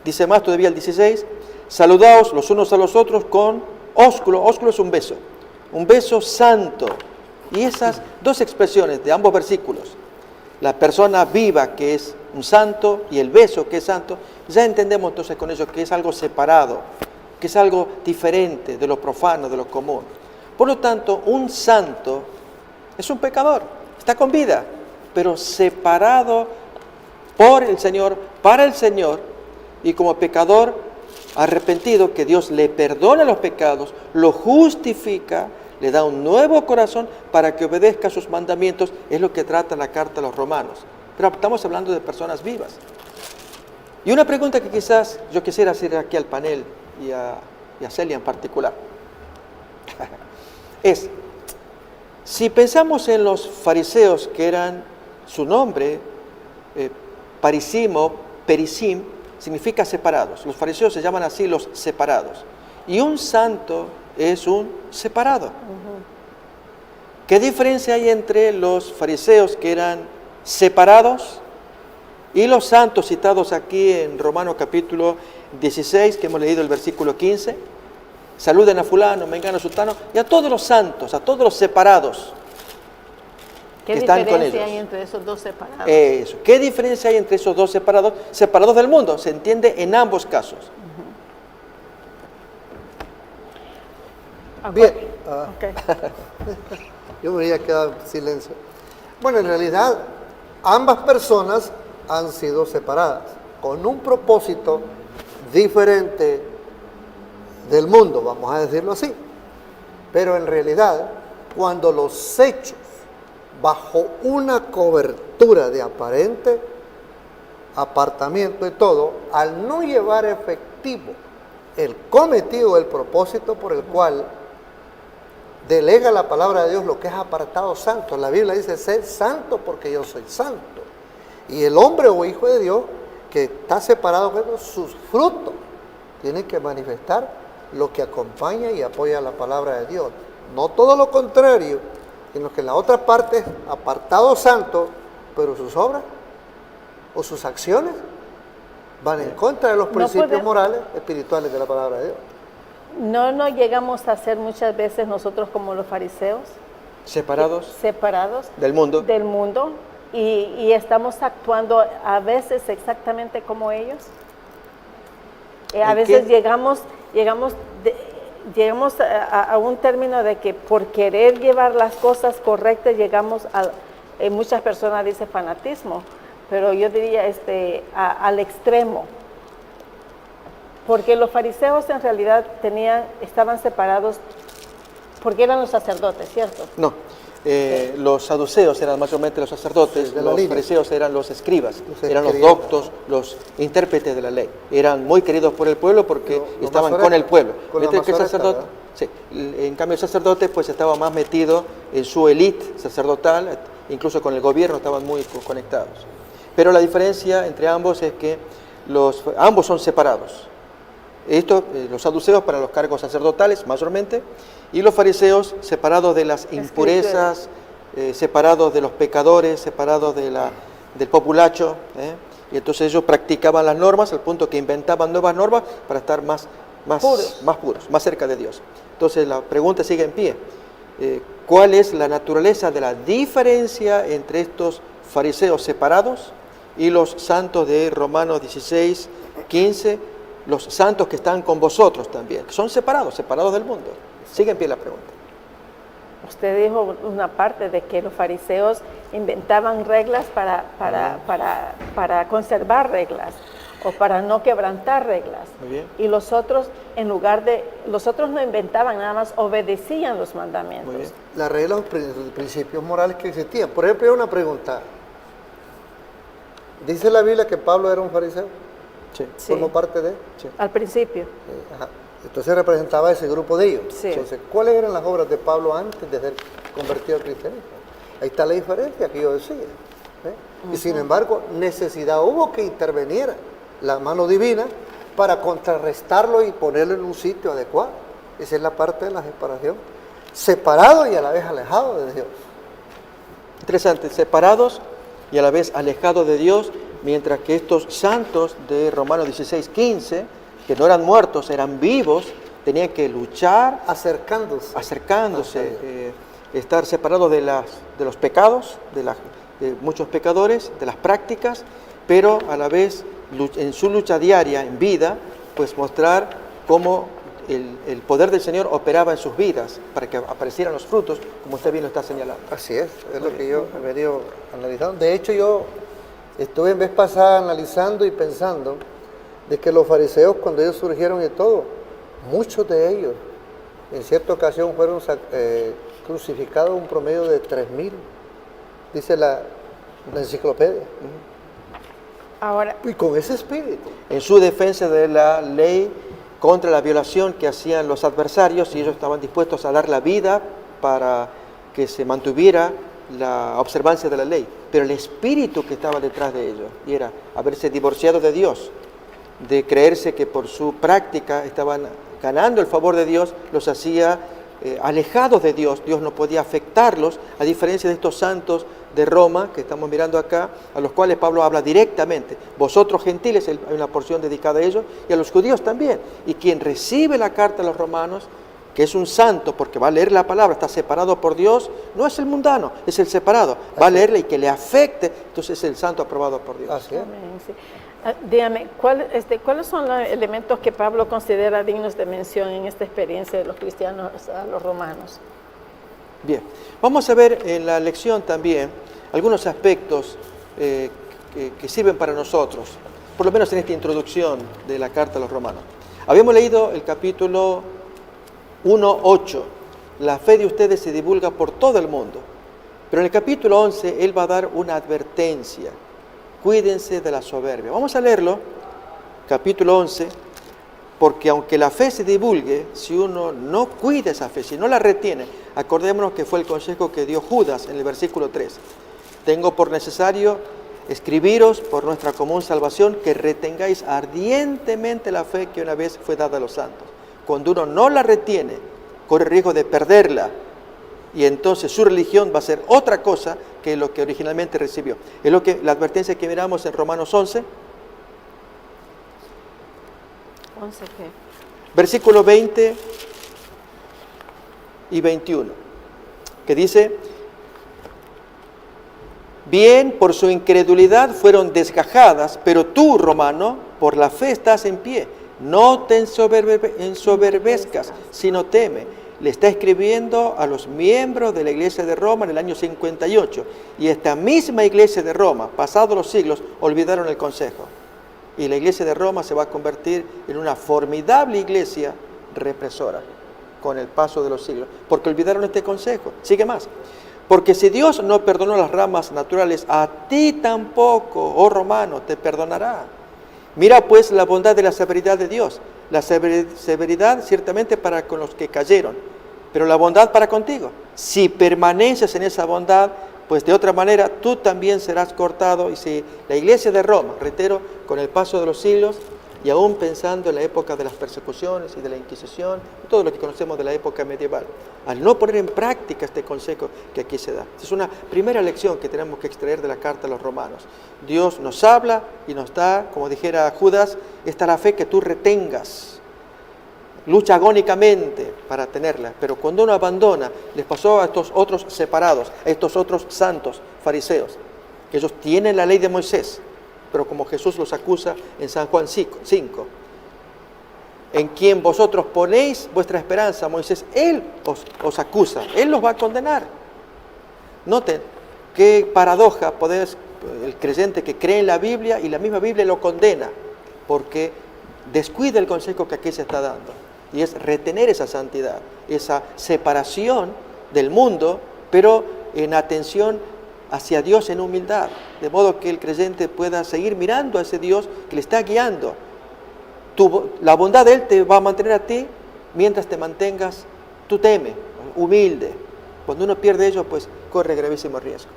Dice más todavía el 16, saludaos los unos a los otros con ósculo. Ósculo es un beso santo. Y esas dos expresiones de ambos versículos, la persona viva que es un santo y el beso que es santo, ya entendemos entonces con eso que es algo separado, que es algo diferente de lo profano, de lo común. Por lo tanto, un santo es un pecador, está con vida, pero separado por el Señor, para el Señor, y como pecador arrepentido, que Dios le perdona los pecados, lo justifica, le da un nuevo corazón para que obedezca sus mandamientos. Es lo que trata la carta a los romanos. Pero estamos hablando de personas vivas. Y una pregunta que quizás yo quisiera hacer aquí al panel y a Celia en particular es, si pensamos en los fariseos, que eran su nombre, parisimo, perisim, significa separados. Los fariseos se llaman así los separados. Y un santo es un separado. ¿Qué diferencia hay entre los fariseos, que eran separados, y los santos citados aquí en Romanos capítulo 16, que hemos leído el versículo 15? Saluden a fulano, mengano, sultano, y a todos los santos, a todos los separados ¿Qué que están con diferencia ellos. hay entre esos dos separados? Eso. ¿Qué diferencia hay entre esos dos separados? Separados del mundo, se entiende en ambos casos. Bien. Ok. Yo me habría quedado en silencio. Bueno, en realidad, ambas personas han sido separadas con un propósito diferente del mundo, vamos a decirlo así. Pero en realidad, cuando los hechos, bajo una cobertura de aparente apartamiento y todo, al no llevar efectivo el cometido, el propósito por el cual delega la palabra de Dios lo que es apartado santo. La Biblia dice, sed santo porque yo soy santo. Y el hombre o hijo de Dios que está separado, bueno, sus frutos tienen que manifestar lo que acompaña y apoya la palabra de Dios. No todo lo contrario, sino que en la otra parte es apartado santo, pero sus obras o sus acciones van en contra de los principios morales, espirituales de la palabra de Dios. No llegamos a ser muchas veces nosotros como los fariseos, Separados del mundo y estamos actuando a veces exactamente como ellos. A veces llegamos a un término de que por querer llevar las cosas correctas llegamos a, muchas personas dicen fanatismo, pero yo diría al extremo. Porque los fariseos en realidad estaban separados porque eran los sacerdotes, ¿cierto? No, los saduceos eran mayormente los sacerdotes, sí, los fariseos eran los escribas, eran los doctos, los intérpretes de la ley. Eran muy queridos por el pueblo porque estaban con el pueblo. Mientras que el sacerdote, sí, en cambio el sacerdote pues estaba más metido en su élite sacerdotal, incluso con el gobierno estaban muy conectados. Pero la diferencia entre ambos es que ambos son separados. Los saduceos para los cargos sacerdotales mayormente, y los fariseos separados de las impurezas, separados de los pecadores, separados del populacho, y entonces ellos practicaban las normas al punto que inventaban nuevas normas para estar más puros, más cerca de Dios. Entonces la pregunta sigue en pie. ¿Cuál es la naturaleza de la diferencia entre estos fariseos separados y los santos de Romanos 16, 15, los santos que están con vosotros también, que son separados del mundo? Sigue en pie la pregunta. Usted dijo una parte de que los fariseos inventaban reglas para conservar reglas o para no quebrantar reglas. Muy bien. Y los otros no inventaban, nada más obedecían los mandamientos. Muy bien. Las reglas, los principios morales que existían. Por ejemplo, hay una pregunta. ¿Dice la Biblia que Pablo era un fariseo? Sí. ¿Formó parte de él? Sí. Al principio. Ajá. Entonces representaba ese grupo de ellos. Sí. Entonces, ¿cuáles eran las obras de Pablo antes de ser convertido al cristianismo? Ahí está la diferencia que yo decía. Y sin embargo, necesidad hubo que interviniera la mano divina para contrarrestarlo y ponerlo en un sitio adecuado. Esa es la parte de la separación. Separado y a la vez alejado de Dios. Interesante, separados y a la vez alejados de Dios, mientras que estos santos de Romanos 16:15, que no eran muertos, eran vivos, tenían que luchar, acercándose, estar separados de los pecados, de muchos pecadores, de las prácticas, pero a la vez en su lucha diaria, en vida, pues mostrar cómo el poder del Señor operaba en sus vidas para que aparecieran los frutos, como usted bien lo está señalando. Así es lo que yo he venido analizando. De hecho, yo estuve en vez pasada analizando y pensando de que los fariseos, cuando ellos surgieron y todo, muchos de ellos en cierta ocasión fueron crucificados un promedio de 3,000, dice la enciclopedia. Ahora, Y con ese espíritu. En su defensa de la ley contra la violación que hacían los adversarios, y ellos estaban dispuestos a dar la vida para que se mantuviera la observancia de la ley. Pero el espíritu que estaba detrás de ellos, y era haberse divorciado de Dios, de creerse que por su práctica estaban ganando el favor de Dios, los hacía alejados de Dios. Dios no podía afectarlos, a diferencia de estos santos de Roma que estamos mirando acá, a los cuales Pablo habla directamente. Vosotros gentiles, hay una porción dedicada a ellos, y a los judíos también. Y quien recibe la carta a los romanos, que es un santo, porque va a leer la palabra, está separado por Dios, no es el mundano, es el separado. Va a leerla y que le afecte, entonces es el santo aprobado por Dios. Así es. amén, sí. Dígame, ¿cuáles son los elementos que Pablo considera dignos de mención en esta experiencia de los cristianos a los romanos? Bien, vamos a ver en la lección también algunos aspectos que sirven para nosotros, por lo menos en esta introducción de la carta a los romanos. Habíamos leído el capítulo 1:8, la fe de ustedes se divulga por todo el mundo, pero en el capítulo 11 él va a dar una advertencia: cuídense de la soberbia. Vamos a leerlo, capítulo 11, porque aunque la fe se divulgue, si uno no cuida esa fe, si no la retiene, acordémonos que fue el consejo que dio Judas en el versículo 3. Tengo por necesario escribiros por nuestra común salvación que retengáis ardientemente la fe que una vez fue dada a los santos. Cuando uno no la retiene, corre riesgo de perderla, y entonces su religión va a ser otra cosa que lo que originalmente recibió. Es lo que la advertencia que miramos en Romanos 11. 11 qué. Versículo 20 y 21, que dice: bien, por su incredulidad fueron desgajadas, pero tú, Romano, por la fe estás en pie. No te ensoberbezcas, sino teme. Le está escribiendo a los miembros de la iglesia de Roma en el año 58. Y esta misma iglesia de Roma, pasados los siglos, olvidaron el consejo. Y la iglesia de Roma se va a convertir en una formidable iglesia represora con el paso de los siglos, porque olvidaron este consejo. Sigue más. Porque si Dios no perdonó las ramas naturales, a ti tampoco, oh Romano, te perdonará. Mira pues la bondad de la severidad de Dios. La severidad ciertamente para con los que cayeron, pero la bondad para contigo. Si permaneces en esa bondad, pues de otra manera tú también serás cortado. Y si la iglesia de Roma, reitero, con el paso de los siglos, y aún pensando en la época de las persecuciones y de la Inquisición, todo lo que conocemos de la época medieval, al no poner en práctica este consejo que aquí se da. Es una primera lección que tenemos que extraer de la carta a los romanos. Dios nos habla y nos da, como dijera Judas, esta es la fe que tú retengas. Lucha agónicamente para tenerla, pero cuando uno abandona, les pasó a estos otros separados, a estos otros santos fariseos, que ellos tienen la ley de Moisés, pero como Jesús los acusa en San Juan 5, en quien vosotros ponéis vuestra esperanza, Moisés, Él os acusa, Él los va a condenar. Noten qué paradoja el creyente que cree en la Biblia y la misma Biblia lo condena, porque descuida el consejo que aquí se está dando, y es retener esa santidad, esa separación del mundo, pero en atención hacia Dios en humildad, de modo que el creyente pueda seguir mirando a ese Dios que le está guiando. La bondad de Él te va a mantener a ti mientras te mantengas, tú teme, humilde. Cuando uno pierde ello, pues corre gravísimo riesgo.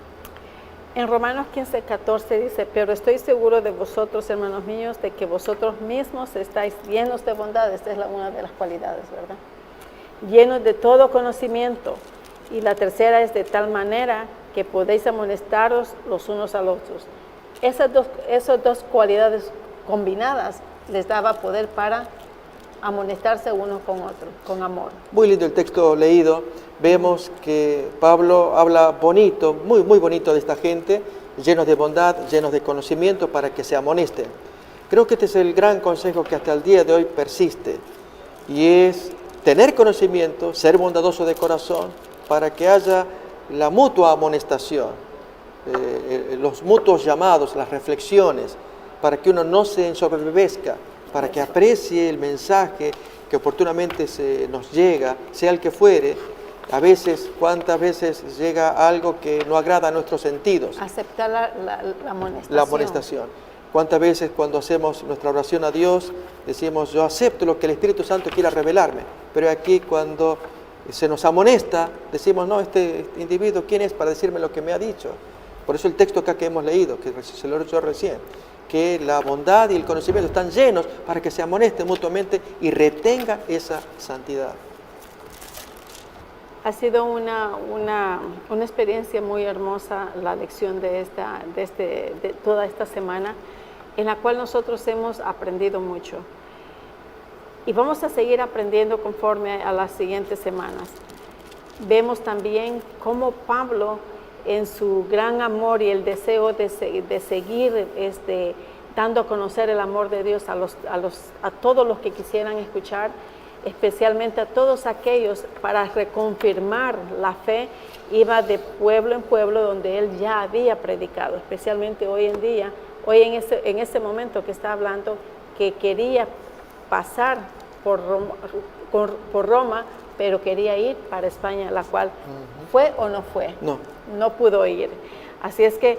En Romanos 15:14 dice: pero estoy seguro de vosotros, hermanos míos, de que vosotros mismos estáis llenos de bondad. Esta es una de las cualidades, ¿verdad? Llenos de todo conocimiento. Y la tercera es de tal manera que podéis amonestaros los unos a los otros. Esas dos cualidades combinadas les daba poder para amonestarse unos con otros, con amor. Muy lindo el texto leído. Vemos que Pablo habla bonito, muy bonito de esta gente, llenos de bondad, llenos de conocimiento para que se amonesten. Creo que este es el gran consejo que hasta el día de hoy persiste, y es tener conocimiento, ser bondadoso de corazón, para que haya la mutua amonestación, los mutuos llamados, las reflexiones, para que uno no se ensoberbezca, para que aprecie el mensaje que oportunamente nos llega, sea el que fuere. A veces, ¿cuántas veces llega algo que no agrada a nuestros sentidos? Aceptar la amonestación. La amonestación. ¿Cuántas veces cuando hacemos nuestra oración a Dios decimos, yo acepto lo que el Espíritu Santo quiera revelarme? Pero aquí cuando se nos amonesta, decimos, no, este individuo, ¿quién es para decirme lo que me ha dicho? Por eso el texto acá que hemos leído, que se lo he hecho recién, que la bondad y el conocimiento están llenos para que se amonesten mutuamente y retenga esa santidad. Ha sido una experiencia muy hermosa la lección de toda esta semana, en la cual nosotros hemos aprendido mucho. Y vamos a seguir aprendiendo conforme a las siguientes semanas. Vemos también cómo Pablo, en su gran amor y el deseo de seguir dando a conocer el amor de Dios a todos los que quisieran escuchar, especialmente a todos aquellos, para reconfirmar la fe, iba de pueblo en pueblo donde él ya había predicado, especialmente hoy en día, en ese momento que está hablando, que quería pasar por Roma, pero quería ir para España, la cual fue o no fue. No pudo ir. Así es que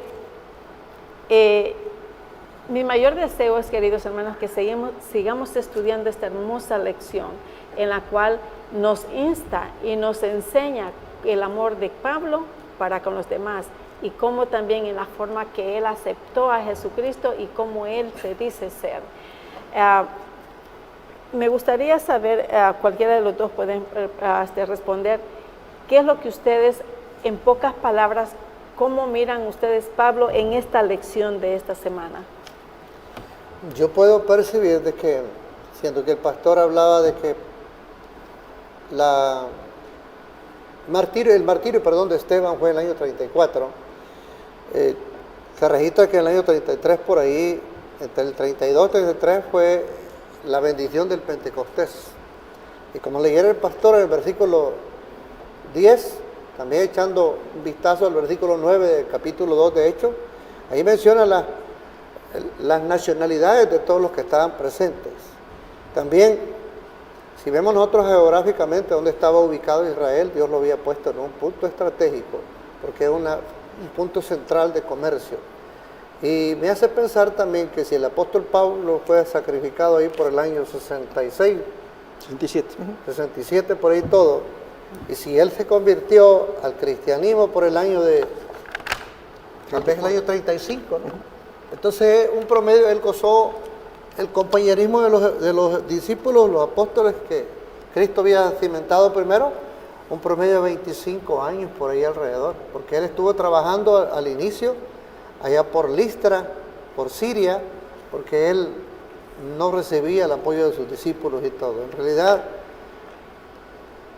mi mayor deseo es, queridos hermanos, que sigamos estudiando esta hermosa lección en la cual nos insta y nos enseña el amor de Pablo para con los demás, y cómo también en la forma que él aceptó a Jesucristo y cómo él se dice ser. Me gustaría saber, cualquiera de los dos pueden responder, ¿qué es lo que ustedes, en pocas palabras, cómo miran ustedes Pablo en esta lección de esta semana? Yo puedo percibir de que, siendo que el pastor hablaba de que el martirio de Esteban fue en el año 34, se registra que en el año 33 por ahí, entre el 32 y 33 fue la bendición del Pentecostés. Y como leyera el pastor en el versículo 10, también echando un vistazo al versículo 9 del capítulo 2 de Hechos, ahí menciona las nacionalidades de todos los que estaban presentes. También, si vemos nosotros geográficamente dónde estaba ubicado Israel, Dios lo había puesto en un punto estratégico, porque es un punto central de comercio. Y me hace pensar también que si el apóstol Pablo fue sacrificado ahí por el año 67, 67 por ahí todo, y si él se convirtió al cristianismo por el año tal vez el año 35, ¿no? Entonces, un promedio, él gozó el compañerismo de los discípulos, los apóstoles que Cristo había cimentado primero, un promedio de 25 años por ahí alrededor, porque él estuvo trabajando al inicio allá por Listra, por Siria, porque él no recibía el apoyo de sus discípulos y todo. En realidad,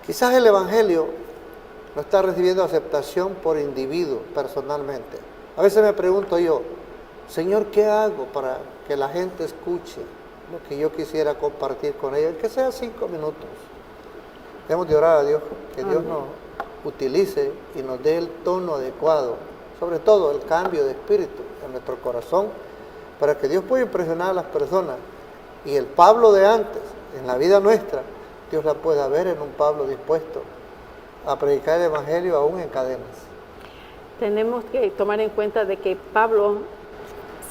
quizás el Evangelio no está recibiendo aceptación por individuos personalmente. A veces me pregunto yo, Señor, ¿qué hago para que la gente escuche lo que yo quisiera compartir con ellos? Que sea 5 minutos. Debemos de orar a Dios, que Dios nos utilice y nos dé el tono adecuado, sobre todo el cambio de espíritu en nuestro corazón, para que Dios pueda impresionar a las personas. Y el Pablo de antes, en la vida nuestra, Dios la pueda ver en un Pablo dispuesto a predicar el Evangelio aún en cadenas. Tenemos que tomar en cuenta de que Pablo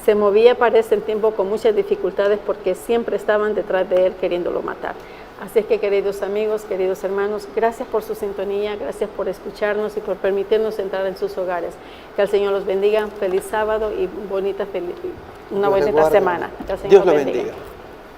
se movía para ese tiempo con muchas dificultades, porque siempre estaban detrás de él queriéndolo matar. Así es que, queridos amigos, queridos hermanos, gracias por su sintonía, gracias por escucharnos y por permitirnos entrar en sus hogares. Que el Señor los bendiga, feliz sábado y una bonita semana. Que el Señor Dios lo bendiga. bendiga.